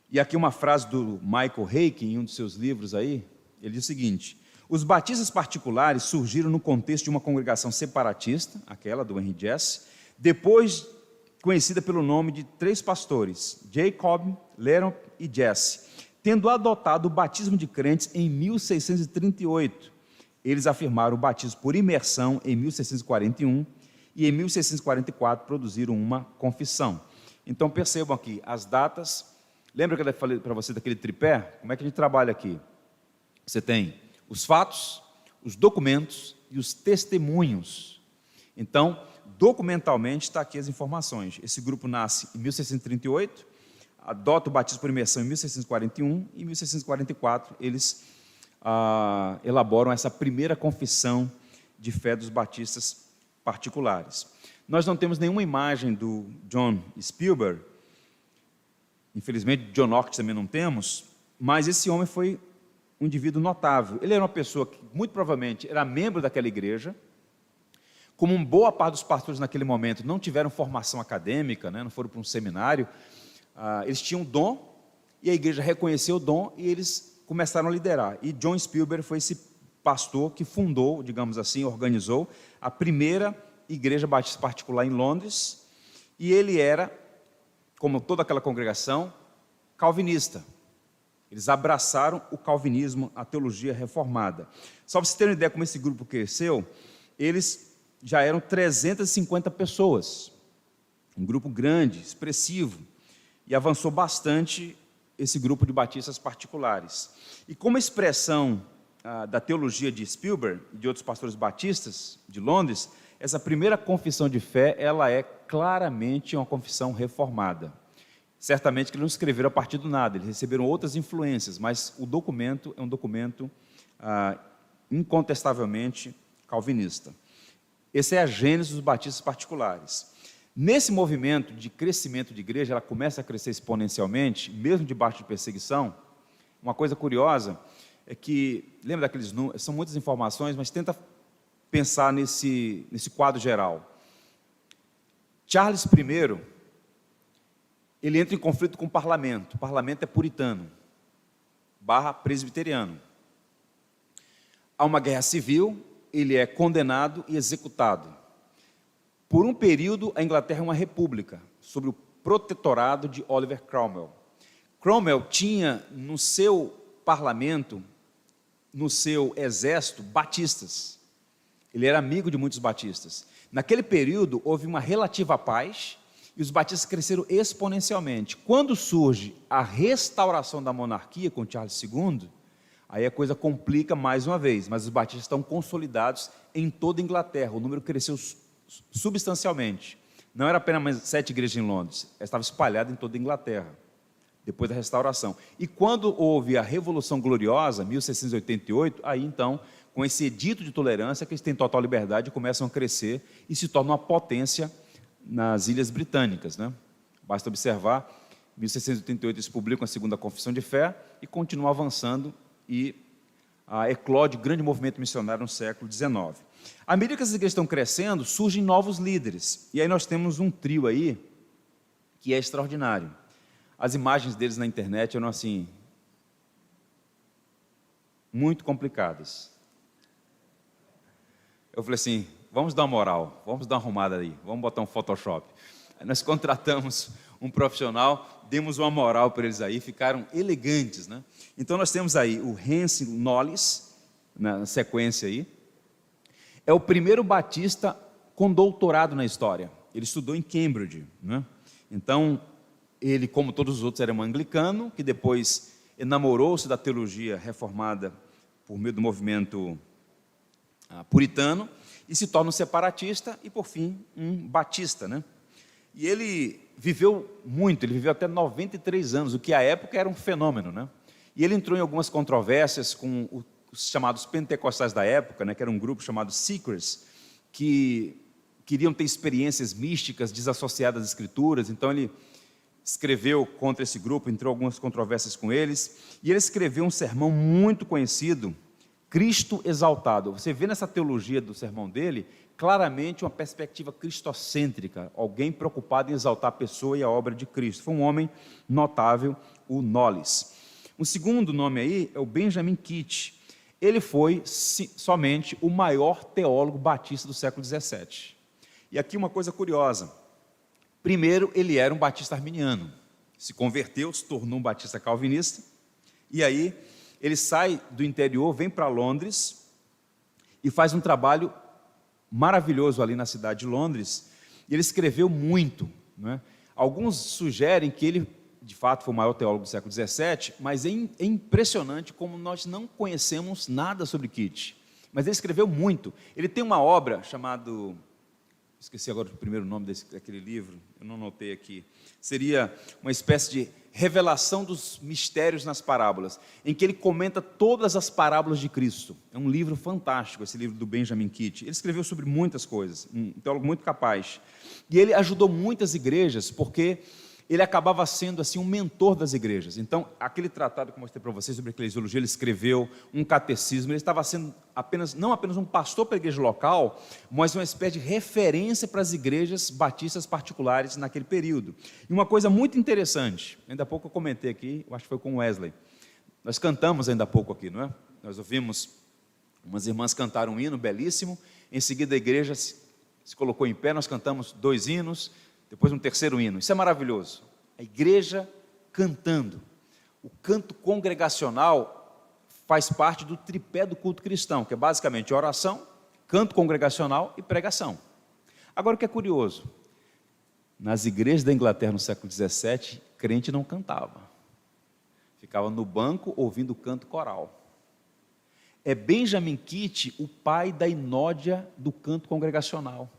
E aqui uma frase do Michael Hayek, em um dos seus livros aí, ele diz o seguinte: os batistas particulares surgiram no contexto de uma congregação separatista, aquela do Henry Jesse, depois conhecida pelo nome de 3 pastores, Jacob, Leron e Jesse, tendo adotado o batismo de crentes em 1638. Eles afirmaram o batismo por imersão em 1641 e em 1644 produziram uma confissão. Então percebam aqui as datas. Lembra que eu falei para você daquele tripé? Como é que a gente trabalha aqui? Você tem os fatos, os documentos e os testemunhos. Então, documentalmente está aqui as informações. Esse grupo nasce em 1638, adota o batismo por imersão em 1641 e em 1644 eles elaboram essa primeira confissão de fé dos batistas particulares. Nós não temos nenhuma imagem do John Spielberg, infelizmente John Knox também não temos, mas esse homem foi um indivíduo notável. Ele era uma pessoa que muito provavelmente era membro daquela igreja. Como uma boa parte dos pastores naquele momento não tiveram formação acadêmica, né, não foram para um seminário, eles tinham dom, e a igreja reconheceu o dom, e eles começaram a liderar. E John Spielberg foi esse pastor que fundou, digamos assim, organizou a primeira igreja batista particular em Londres, e ele era, como toda aquela congregação, calvinista. Eles abraçaram o calvinismo, a teologia reformada. Só para vocês terem uma ideia como esse grupo cresceu, eles já eram 350 pessoas, um grupo grande, expressivo, e avançou bastante esse grupo de batistas particulares. E como expressão da teologia de Spielberg e de outros pastores batistas de Londres, essa primeira confissão de fé, ela é claramente uma confissão reformada. Certamente que eles não escreveram a partir do nada, eles receberam outras influências, mas o documento é um documento incontestavelmente calvinista. Essa é a gênese dos batistas particulares. Nesse movimento de crescimento de igreja, ela começa a crescer exponencialmente, mesmo debaixo de perseguição. Uma coisa curiosa é que, lembra daqueles números, são muitas informações, mas tenta pensar nesse quadro geral. Charles I, ele entra em conflito com o parlamento é puritano, / presbiteriano. Há uma guerra civil, ele é condenado e executado. Por um período, a Inglaterra é uma república, sob o protetorado de Oliver Cromwell. Cromwell tinha no seu parlamento, no seu exército, batistas. Ele era amigo de muitos batistas. Naquele período, houve uma relativa paz e os batistas cresceram exponencialmente. Quando surge a restauração da monarquia com Charles II, aí a coisa complica mais uma vez, mas os batistas estão consolidados em toda a Inglaterra. O número cresceu substancialmente. Não era apenas 7 igrejas em Londres, estava espalhada em toda a Inglaterra, depois da restauração. E quando houve a Revolução Gloriosa, 1688, aí então, com esse edito de tolerância, que eles têm total liberdade, começam a crescer e se tornam uma potência nas Ilhas Britânicas, né? Basta observar, em 1688 eles publicam a segunda confissão de fé e continuam avançando e eclode grande movimento missionário no século XIX. À medida que as igrejas estão crescendo, surgem novos líderes. E aí nós temos um trio aí que é extraordinário. As imagens deles na internet eram assim, muito complicadas. Eu falei assim, vamos dar uma moral, vamos dar uma arrumada aí, vamos botar um Photoshop. Aí nós contratamos um profissional, demos uma moral para eles aí, ficaram elegantes, né? Então nós temos aí o Henry Knollys, na sequência aí, é o primeiro batista com doutorado na história. Ele estudou em Cambridge, né? Então, ele, como todos os outros, era um anglicano, que depois enamorou-se da teologia reformada por meio do movimento puritano e se torna um separatista e, por fim, um batista, né? E ele viveu muito, ele viveu até 93 anos, o que à época era um fenômeno, né? E ele entrou em algumas controvérsias com os chamados pentecostais da época, né, que era um grupo chamado Seekers, que queriam ter experiências místicas desassociadas das Escrituras. Então ele escreveu contra esse grupo, entrou em algumas controvérsias com eles, e ele escreveu um sermão muito conhecido, Cristo Exaltado. Você vê nessa teologia do sermão dele, claramente uma perspectiva cristocêntrica, alguém preocupado em exaltar a pessoa e a obra de Cristo. Foi um homem notável, o Knowles. Um segundo nome aí é o Benjamin Kitt. Ele foi somente o maior teólogo batista do século XVII. E aqui uma coisa curiosa. Primeiro, ele era um batista arminiano. Se converteu, se tornou um batista calvinista. E aí, ele sai do interior, vem para Londres e faz um trabalho maravilhoso ali na cidade de Londres. E ele escreveu muito, né? Alguns sugerem que ele, de fato, foi o maior teólogo do século XVII, mas é impressionante como nós não conhecemos nada sobre Kitt. Mas ele escreveu muito. Ele tem uma obra chamada... Esqueci agora o primeiro nome daquele livro, eu não anotei aqui. Seria uma espécie de revelação dos mistérios nas parábolas, em que ele comenta todas as parábolas de Cristo. É um livro fantástico, esse livro do Benjamin Kitt. Ele escreveu sobre muitas coisas, um teólogo muito capaz. E ele ajudou muitas igrejas, porque ele acabava sendo assim um mentor das igrejas. Então, aquele tratado que eu mostrei para vocês sobre eclesiologia, ele escreveu um catecismo, ele estava sendo não apenas um pastor para a igreja local, mas uma espécie de referência para as igrejas batistas particulares naquele período. E uma coisa muito interessante, ainda há pouco eu comentei aqui, eu acho que foi com o Wesley, nós cantamos ainda há pouco aqui, não é? Nós ouvimos umas irmãs cantar um hino belíssimo, em seguida a igreja se colocou em pé, nós cantamos 2 hinos, depois um terceiro hino. Isso é maravilhoso. A igreja cantando. O canto congregacional faz parte do tripé do culto cristão, que é basicamente oração, canto congregacional e pregação. Agora, o que é curioso, nas igrejas da Inglaterra no século XVII, crente não cantava. Ficava no banco ouvindo o canto coral. É Benjamin Kitt o pai da inódia do canto congregacional.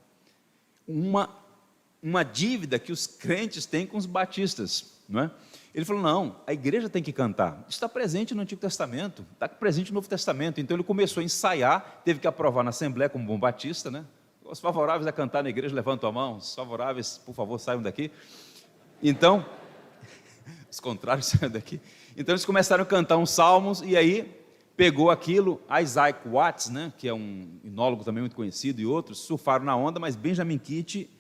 Uma dívida que os crentes têm com os batistas, não é? Ele falou, não, a igreja tem que cantar. Isso está presente no Antigo Testamento, está presente no Novo Testamento. Então ele começou a ensaiar, teve que aprovar na Assembleia como bom batista, né? Os favoráveis a cantar na igreja, levantam a mão. Os favoráveis, por favor, saiam daqui. Então, os contrários saiam daqui. Então eles começaram a cantar uns salmos, e aí pegou aquilo, Isaac Watts, né, que é um enólogo também muito conhecido, e outros, surfaram na onda, mas Benjamin Kitt,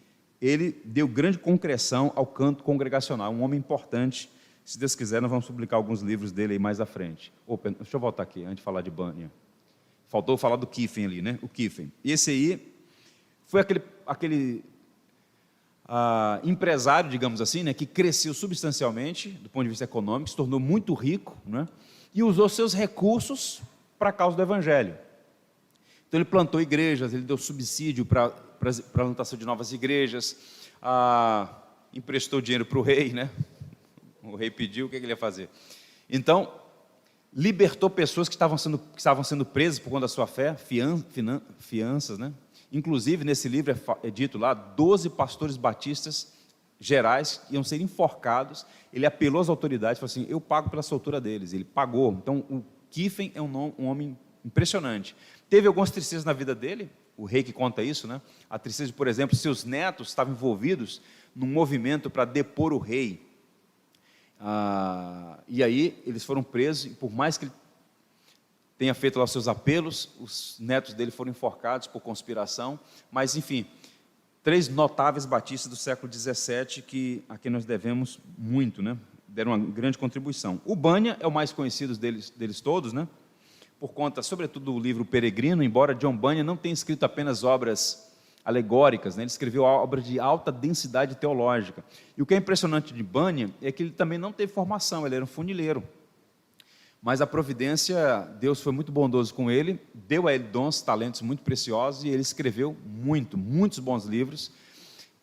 ele deu grande concreção ao canto congregacional, um homem importante. Se Deus quiser, nós vamos publicar alguns livros dele aí mais à frente. Opa, deixa eu voltar aqui, antes de falar de Bunyan. Faltou falar do Kiffen ali, né? O Kiffen. E esse aí foi aquele empresário, digamos assim, né, que cresceu substancialmente, do ponto de vista econômico, se tornou muito rico, né, e usou seus recursos para a causa do Evangelho. Então ele plantou igrejas, ele deu subsídio para a plantação de novas igrejas, emprestou dinheiro para o rei, né? O rei pediu, o que ele ia fazer? Então, libertou pessoas que estavam sendo presas por conta da sua fé, fianças, né? Inclusive, nesse livro é dito lá, 12 pastores batistas gerais iam ser enforcados. Ele apelou às autoridades, falou assim, eu pago pela soltura deles. Ele pagou. Então, o Kiffen é um homem impressionante. Teve algumas tristezas na vida dele, o rei que conta isso, né? A tristeza, por exemplo, seus netos estavam envolvidos num movimento para depor o rei. E aí eles foram presos, e por mais que ele tenha feito lá os seus apelos, os netos dele foram enforcados por conspiração. Mas, enfim, 3 notáveis batistas do século XVII a quem nós devemos muito, né? Deram uma grande contribuição. O Bunyan é o mais conhecido deles todos, né? Por conta, sobretudo, do livro Peregrino, embora John Bunyan não tenha escrito apenas obras alegóricas, né? Ele escreveu obras de alta densidade teológica. E o que é impressionante de Bunyan é que ele também não teve formação, ele era um funileiro. Mas a providência, Deus foi muito bondoso com ele, deu a ele dons, talentos muito preciosos, e ele escreveu muitos bons livros.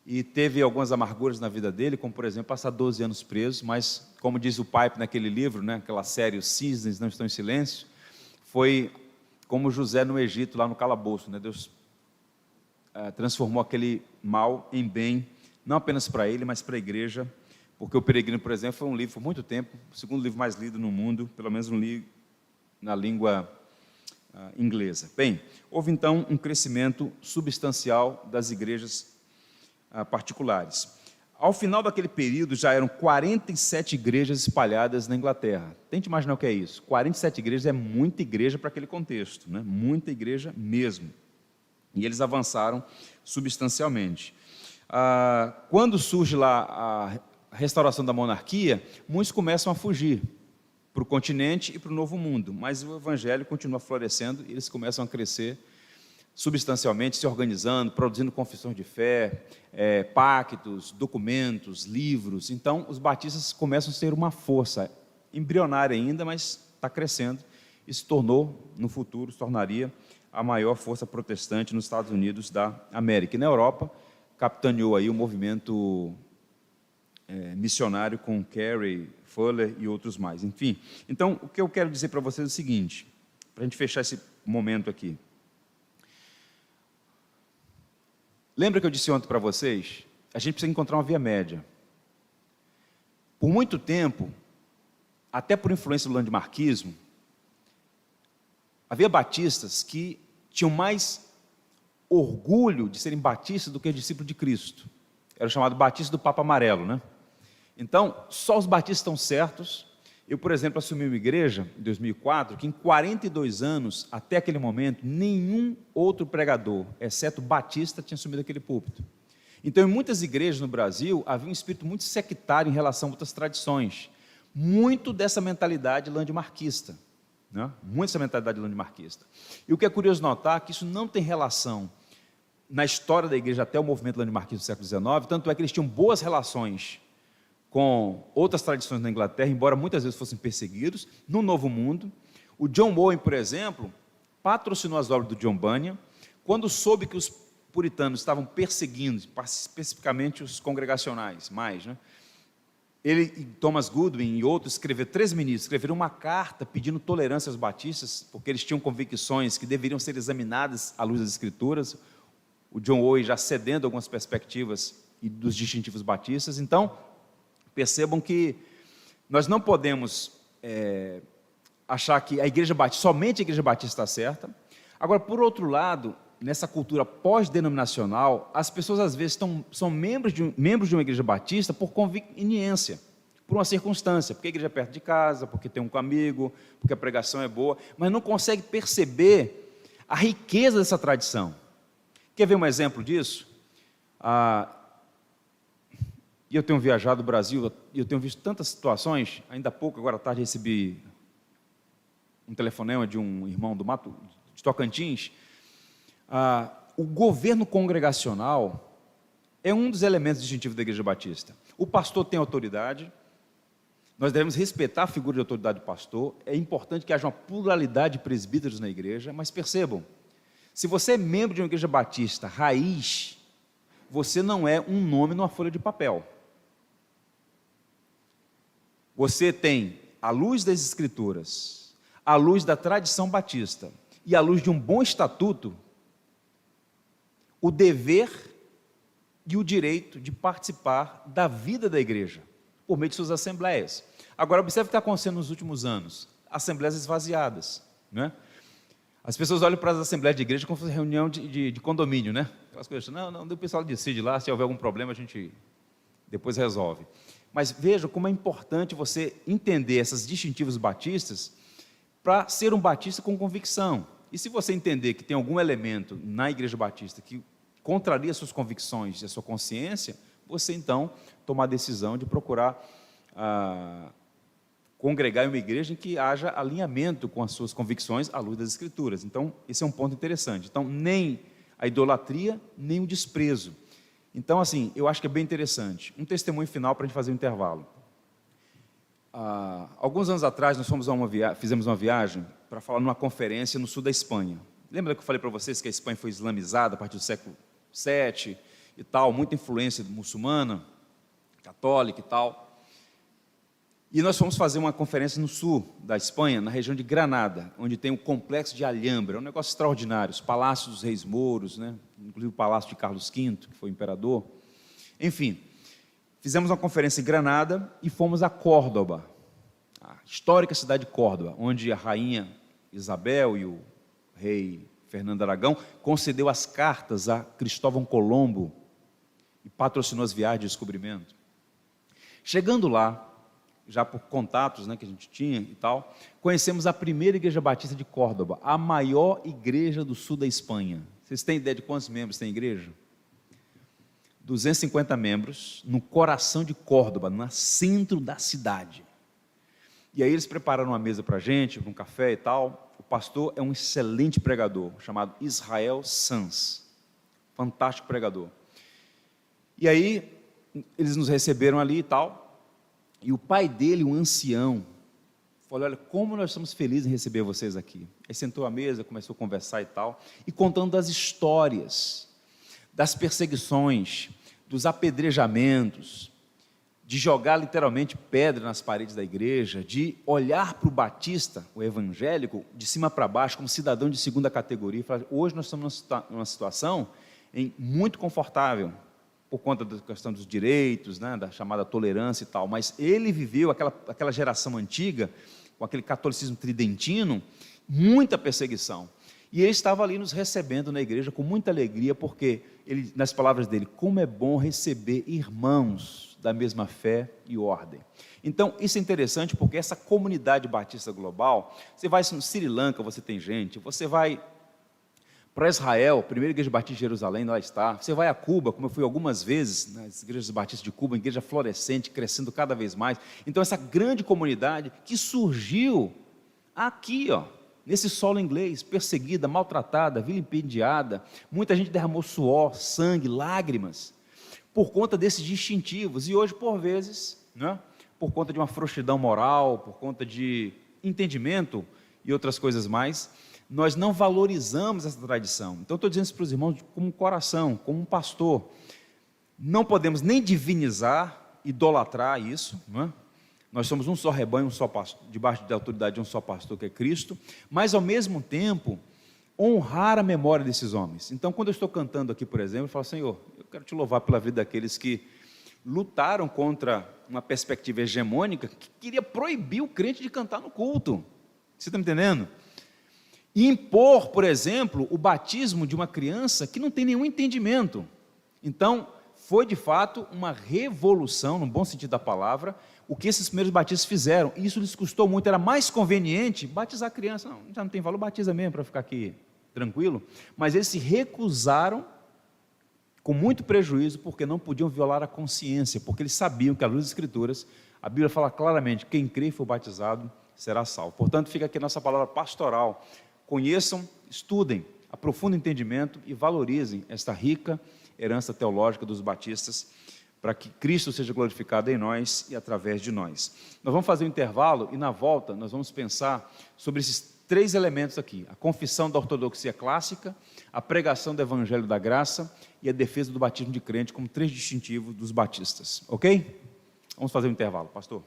e teve algumas amarguras na vida dele, como, por exemplo, passar 12 anos preso, mas, como diz o Pipe naquele livro, né, aquela série Os Cisnes Não Estão em Silêncio, foi como José no Egito, lá no calabouço, né? Deus transformou aquele mal em bem, não apenas para ele, mas para a igreja, porque O Peregrino, por exemplo, foi um livro, por muito tempo, o segundo livro mais lido no mundo, pelo menos um livro na língua inglesa. Bem, houve então um crescimento substancial das igrejas particulares. Ao final daquele período, já eram 47 igrejas espalhadas na Inglaterra. Tente imaginar o que é isso. 47 igrejas é muita igreja para aquele contexto, né? Muita igreja mesmo. E eles avançaram substancialmente. Quando surge lá a restauração da monarquia, muitos começam a fugir para o continente e para o Novo Mundo, mas o evangelho continua florescendo e eles começam a crescer substancialmente, se organizando, produzindo confissões de fé, pactos, documentos, livros. Então, os batistas começam a ter uma força embrionária ainda, mas está crescendo e se tornou, no futuro, se tornaria a maior força protestante nos Estados Unidos da América. E na Europa, capitaneou aí o movimento missionário com Carey, Fuller e outros mais. Enfim, então, o que eu quero dizer para vocês é o seguinte, para a gente fechar esse momento aqui. Lembra que eu disse ontem para vocês? A gente precisa encontrar uma via média. Por muito tempo, até por influência do landmarquismo, havia batistas que tinham mais orgulho de serem batistas do que discípulos de Cristo. Era o chamado batista do Papa Amarelo, né? Então, só os batistas estão certos. Eu, por exemplo, assumi uma igreja em 2004, que em 42 anos, até aquele momento, nenhum outro pregador, exceto batista, tinha assumido aquele púlpito. Então, em muitas igrejas no Brasil, havia um espírito muito sectário em relação a outras tradições. Muito dessa mentalidade landmarquista. Né? Muito dessa mentalidade landmarquista. E o que é curioso notar é que isso não tem relação na história da igreja até o movimento landmarquista do século XIX, tanto é que eles tinham boas relações com outras tradições na Inglaterra, embora muitas vezes fossem perseguidos. No Novo Mundo, o John Owen, por exemplo, patrocinou as obras do John Bunyan, quando soube que os puritanos estavam perseguindo, especificamente os congregacionais, né? Ele e Thomas Goodwin e outros, 3 ministros, escreveram uma carta pedindo tolerância aos batistas, porque eles tinham convicções que deveriam ser examinadas à luz das Escrituras, o John Owen já cedendo algumas perspectivas e dos distintivos batistas. Então, percebam que nós não podemos achar que a igreja batista, somente a igreja batista está certa. Agora, por outro lado, nessa cultura pós-denominacional, as pessoas às vezes são membros de uma igreja batista por conveniência, por uma circunstância, porque a igreja é perto de casa, porque tem um amigo, porque a pregação é boa, mas não consegue perceber a riqueza dessa tradição. Quer ver um exemplo disso? E eu tenho viajado o Brasil, e eu tenho visto tantas situações. Ainda há pouco, agora à tarde, recebi um telefonema de um irmão de Tocantins. O governo congregacional é um dos elementos distintivos da Igreja Batista. O pastor tem autoridade, nós devemos respeitar a figura de autoridade do pastor, é importante que haja uma pluralidade de presbíteros na igreja, mas percebam, se você é membro de uma igreja batista raiz, você não é um nome numa folha de papel. Você tem, à luz das Escrituras, à luz da tradição batista e à luz de um bom estatuto, o dever e o direito de participar da vida da igreja, por meio de suas assembleias. Agora, observe o que está acontecendo nos últimos anos. Assembleias esvaziadas, né? As pessoas olham para as assembleias de igreja como se fosse reunião de condomínio, né? Aquelas coisas, não, o pessoal decide lá, se houver algum problema a gente depois resolve. Mas veja como é importante você entender esses distintivos batistas para ser um batista com convicção. E se você entender que tem algum elemento na igreja batista que contraria suas convicções e a sua consciência, você então toma a decisão de procurar congregar em uma igreja em que haja alinhamento com as suas convicções à luz das Escrituras. Então, esse é um ponto interessante. Então, nem a idolatria, nem o desprezo. Então, assim, eu acho que é bem interessante. Um testemunho final para a gente fazer um intervalo. Alguns anos atrás, nós fizemos uma viagem para falar numa conferência no sul da Espanha. Lembra que eu falei para vocês que a Espanha foi islamizada a partir do século VII? e tal, muita influência muçulmana, católica e tal. E nós fomos fazer uma conferência no sul da Espanha, na região de Granada, onde tem o complexo de Alhambra, é um negócio extraordinário, os palácios dos reis mouros, né? Inclusive o palácio de Carlos V, que foi imperador. Enfim, fizemos uma conferência em Granada e fomos a Córdoba, a histórica cidade de Córdoba, onde a rainha Isabel e o rei Fernando Aragão concedeu as cartas a Cristóvão Colombo e patrocinou as viagens de descobrimento. Chegando lá, já por contatos, né, que a gente tinha e tal, conhecemos a primeira igreja batista de Córdoba, a maior igreja do sul da Espanha. Vocês têm ideia de quantos membros tem a igreja? 250 membros, no coração de Córdoba, no centro da cidade. E aí eles prepararam uma mesa para a gente, um café e tal. O pastor é um excelente pregador, chamado Israel Sanz, fantástico pregador. E aí eles nos receberam ali e tal. E o pai dele, um ancião, falou: olha, como nós estamos felizes em receber vocês aqui. Aí sentou à mesa, começou a conversar e tal, e contando das histórias, das perseguições, dos apedrejamentos, de jogar literalmente pedra nas paredes da igreja, de olhar para o batista, o evangélico, de cima para baixo, como cidadão de segunda categoria, e falar: hoje nós estamos numa situação muito confortável, por conta da questão dos direitos, né, da chamada tolerância e tal, mas ele viveu aquela geração antiga, com aquele catolicismo tridentino, muita perseguição, e ele estava ali nos recebendo na igreja com muita alegria, porque ele, nas palavras dele, como é bom receber irmãos da mesma fé e ordem. Então, isso é interessante, porque essa comunidade batista global, você vai no Sri Lanka, você tem gente, você vai para Israel, primeira igreja batista de Jerusalém, lá está. Você vai a Cuba, como eu fui algumas vezes, nas igrejas batistas de Cuba, igreja florescente, crescendo cada vez mais. Então, essa grande comunidade que surgiu aqui, ó, nesse solo inglês, perseguida, maltratada, vilipendiada, muita gente derramou suor, sangue, lágrimas, por conta desses distintivos. E hoje, por vezes, né, por conta de uma frouxidão moral, por conta de entendimento e outras coisas mais, nós não valorizamos essa tradição. Então, estou dizendo isso para os irmãos como um coração, como um pastor. Não podemos nem divinizar, idolatrar isso, não é? Nós somos um só rebanho, um só pastor, debaixo da autoridade de um só pastor, que é Cristo, mas, ao mesmo tempo, honrar a memória desses homens. Então, quando eu estou cantando aqui, por exemplo, eu falo: Senhor, eu quero te louvar pela vida daqueles que lutaram contra uma perspectiva hegemônica que queria proibir o crente de cantar no culto. Você está me entendendo? E impor, por exemplo, o batismo de uma criança que não tem nenhum entendimento. Então, foi de fato uma revolução, no bom sentido da palavra, o que esses primeiros batistas fizeram. E isso lhes custou muito, era mais conveniente batizar a criança. Não, já não tem valor, batiza mesmo para ficar aqui tranquilo. Mas eles se recusaram com muito prejuízo, porque não podiam violar a consciência, porque eles sabiam que, à luz das Escrituras, a Bíblia fala claramente: quem crê e for batizado será salvo. Portanto, fica aqui a nossa palavra pastoral. Conheçam, estudem, aprofundem o entendimento e valorizem esta rica herança teológica dos batistas, para que Cristo seja glorificado em nós e através de nós. Nós vamos fazer um intervalo e, na volta, nós vamos pensar sobre esses 3 elementos aqui: a confissão da ortodoxia clássica, a pregação do evangelho da graça e a defesa do batismo de crente, como 3 distintivos dos batistas. Ok? Vamos fazer um intervalo, pastor.